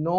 9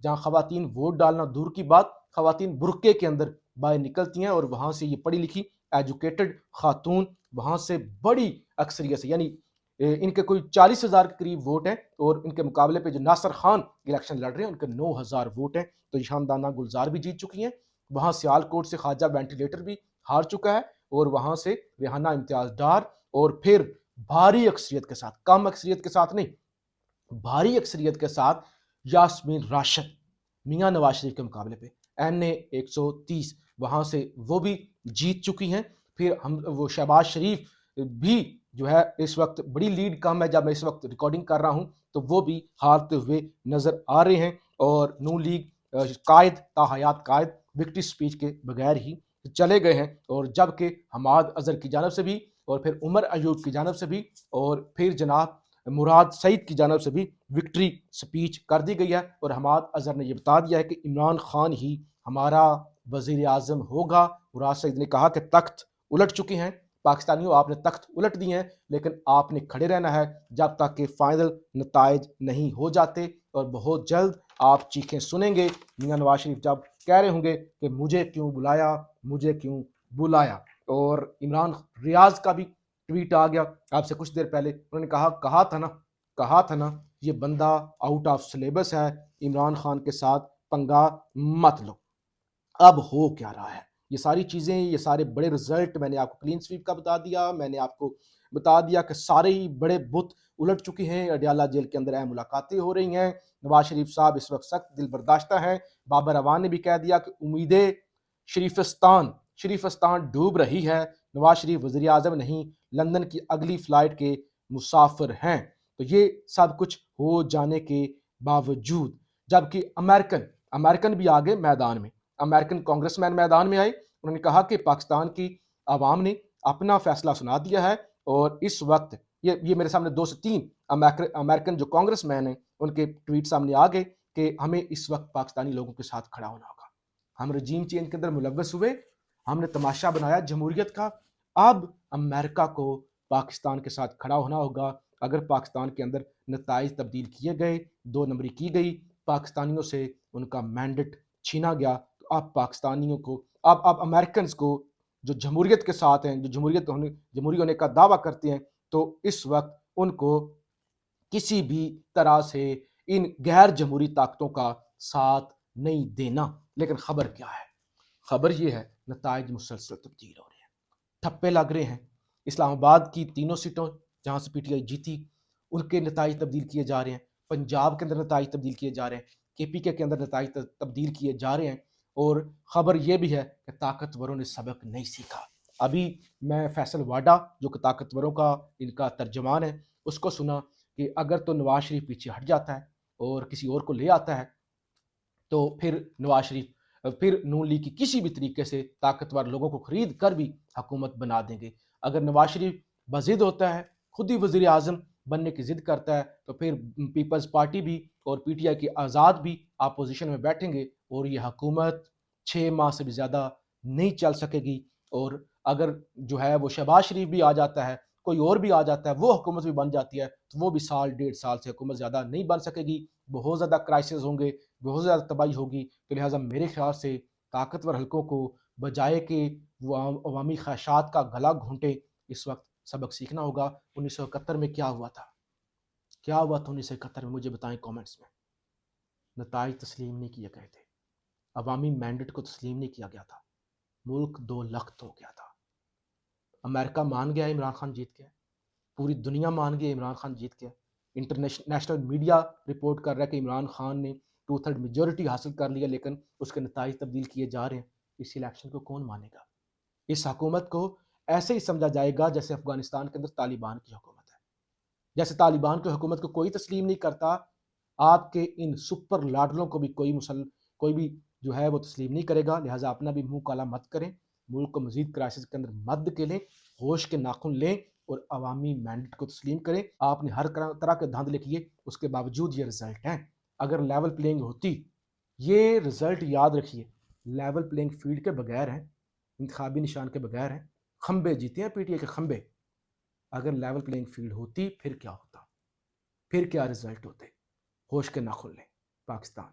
جہاں خواتین ووٹ ڈالنا دور کی بات، خواتین برقعے کے اندر باہر نکلتی ہیں اور وہاں سے یہ پڑھی لکھی ایجوکیٹڈ خاتون وہاں سے بڑی اکثریت سے، یعنی ان کے کوئی 40,000 کے قریب ووٹ ہیں، اور ان کے مقابلے پہ جو ناصر خان الیکشن لڑ رہے ہیں ان کے 9,000 ووٹ ہیں۔ تو شاندانہ گلزار بھی جیت چکی ہیں، وہاں سیال کوٹ سے خواجہ وینٹیلیٹر بھی ہار چکا ہے، اور وہاں سے ریحانہ امتیاز ڈار، اور پھر بھاری اکثریت کے ساتھ، کم اکثریت کے ساتھ نہیں، بھاری اکثریت کے ساتھ یاسمین راشد میاں نواز شریف کے مقابلے پہ NA 130 وہاں سے وہ بھی جیت چکی ہیں۔ پھر وہ شہباز شریف بھی جو ہے اس وقت بڑی لیڈ کم ہے، جب میں اس وقت ریکارڈنگ کر رہا ہوں تو وہ بھی ہارتے ہوئے نظر آ رہے ہیں، اور نون لیگ قائد تاحیات قائد وکٹری سپیچ کے بغیر ہی چلے گئے ہیں، اور جبکہ حماد اظہر کی جانب سے بھی، اور پھر عمر ایوب کی جانب سے بھی، اور پھر جناب مراد سعید کی جانب سے بھی وکٹری سپیچ کر دی گئی ہے، اور حماد اظہر نے یہ بتا دیا ہے کہ عمران خان ہی ہمارا وزیر اعظم ہوگا۔ مراد سعید نے کہا کہ تخت الٹ چکے ہیں پاکستانیوں، آپ نے تخت الٹ دیے ہیں، لیکن آپ نے کھڑے رہنا ہے جب تک کہ فائنل نتائج نہیں ہو جاتے، اور بہت جلد آپ چیخیں سنیں گے میاں نواز شریف جب کہہ رہے ہوں گے کہ مجھے کیوں بلایا، مجھے کیوں بلایا۔ اور عمران ریاض کا بھی ٹویٹ آ گیا آپ سے کچھ دیر پہلے، انہوں نے کہا تھا نا یہ بندہ آؤٹ آف سلیبس ہے، عمران خان کے ساتھ پنگا مت لو۔ اب ہو کیا رہا ہے، یہ ساری چیزیں، یہ سارے بڑے رزلٹ میں نے آپ کو کلین سویپ کا بتا دیا، میں نے آپ کو بتا دیا کہ سارے ہی بڑے بت الٹ چکے ہیں، اڈیالہ جیل کے اندر اہم ملاقاتیں ہو رہی ہیں، نواز شریف صاحب اس وقت سخت دل برداشتہ ہیں، بابر اعوان نے بھی کہہ دیا کہ امیدیں شریفستان ڈوب رہی ہے، نواز شریف وزیر اعظم نہیں، لندن کی اگلی فلائٹ کے مسافر ہیں۔ تو یہ سب کچھ ہو جانے کے باوجود جبکہ امریکن بھی آگے میدان میں، امریکن کانگریس مین میدان میں آئے، انہوں نے کہا کہ پاکستان کی عوام نے اپنا فیصلہ سنا دیا ہے، اور اس وقت یہ میرے سامنے 2 سے 3 امریکن جو کانگریس مین ہیں ان کے ٹویٹ سامنے آ گئے کہ ہمیں اس وقت پاکستانی لوگوں کے ساتھ کھڑا ہونا ہوگا، ہم رجیم چینج کے اندر ملوث ہوئے، ہم نے تماشا بنایا جمہوریت کا، اب امریکہ کو پاکستان کے ساتھ کھڑا ہونا ہوگا۔ اگر پاکستان کے اندر نتائج تبدیل کیے گئے، 2 نمبری کی گئی، پاکستانیوں سے ان کا مینڈیٹ چھینا گیا، تو اب پاکستانیوں کو، اب امریکنز کو جو جمہوریت کے ساتھ ہیں، جو جمہوری ہونے کا دعویٰ کرتے ہیں، تو اس وقت ان کو کسی بھی طرح سے ان غیر جمہوری طاقتوں کا ساتھ نہیں دینا۔ لیکن خبر کیا ہے؟ خبر یہ ہے نتائج مسلسل تبدیل ہو رہے ہیں، ٹھپے لگ رہے ہیں، اسلام آباد کی 3 سیٹوں جہاں سے PTI جیتی ان کے نتائج تبدیل کیے جا رہے ہیں، پنجاب کے اندر نتائج تبدیل کیے جا رہے ہیں، KPK کے اندر نتائج تبدیل کیے جا رہے ہیں، اور خبر یہ بھی ہے کہ طاقتوروں نے سبق نہیں سیکھا۔ ابھی میں فیصل واڈا جو کہ طاقتوروں کا ان کا ترجمان ہے اس کو سنا کہ اگر تو نواز شریف پیچھے ہٹ جاتا ہے اور کسی اور کو لے آتا ہے تو پھر نواز شریف پھر نون لیگ کی کسی بھی طریقے سے طاقتور لوگوں کو خرید کر بھی حکومت بنا دیں گے۔ اگر نواز شریف بضد ہوتا ہے، خود ہی وزیر اعظم بننے کی ضد کرتا ہے، تو پھر پیپلز پارٹی بھی اور PTI کی آزاد بھی اپوزیشن میں بیٹھیں گے، اور یہ حکومت 6 ماہ سے بھی زیادہ نہیں چل سکے گی۔ اور اگر جو ہے وہ شہباز شریف بھی آ جاتا ہے، کوئی اور بھی آ جاتا ہے، وہ حکومت بھی بن جاتی ہے، تو وہ بھی 1.5 سال سے حکومت زیادہ نہیں بن سکے گی، بہت زیادہ کرائسس ہوں گے، بہت زیادہ تباہی ہوگی۔ تو لہٰذا میرے خیال سے طاقتور حلقوں کو بجائے کہ وہ عوامی خواہشات کا گلا گھونٹے، اس وقت سبق سیکھنا ہوگا۔ 1971 میں کیا ہوا تھا 1971 میں؟ مجھے بتائیں کامنٹس میں۔ نتائج تسلیم نہیں کیے گئے تھے، عوامی مینڈیٹ کو تسلیم نہیں کیا گیا تھا، ملک 2 لخت ہو گیا تھا۔ امریکہ مان گیا عمران خان جیت گیا، پوری دنیا مان گئی عمران خان جیت گیا، انٹرنیشنل میڈیا رپورٹ کر رہا ہے کہ عمران خان نے 2/3 میجورٹی حاصل کر لیا، لیکن اس کے نتائج تبدیل کیے جا رہے ہیں۔ اس الیکشن کو کون مانے گا؟ اس حکومت کو ایسے ہی سمجھا جائے گا جیسے افغانستان کے اندر طالبان کی حکومت ہے، جیسے طالبان کی حکومت کو کوئی تسلیم نہیں کرتا، آپ کے ان سپر لاڈلوں کو بھی کوئی بھی جو ہے وہ تسلیم نہیں کرے گا۔ لہٰذا اپنا بھی منہ کالا مت کریں، ملک کو مزید کرائسس کے اندر مت دھکیلیں، ہوش کے ناخن لیں اور عوامی مینڈیٹ کو تسلیم کریں۔ آپ نے ہر طرح کے دھاندلے کیے، اس کے باوجود یہ رزلٹ ہیں۔ اگر لیول پلینگ ہوتی، یہ رزلٹ یاد رکھیے، لیول پلینگ فیلڈ کے بغیر ہیں، انتخابی نشان کے بغیر ہیں، کھمبے جیتے ہیں PTI کے کھمبے۔ اگر لیول پلینگ فیلڈ ہوتی پھر کیا ہوتا، پھر کیا رزلٹ ہوتے؟ ہوش کے ناخن لیں۔ پاکستان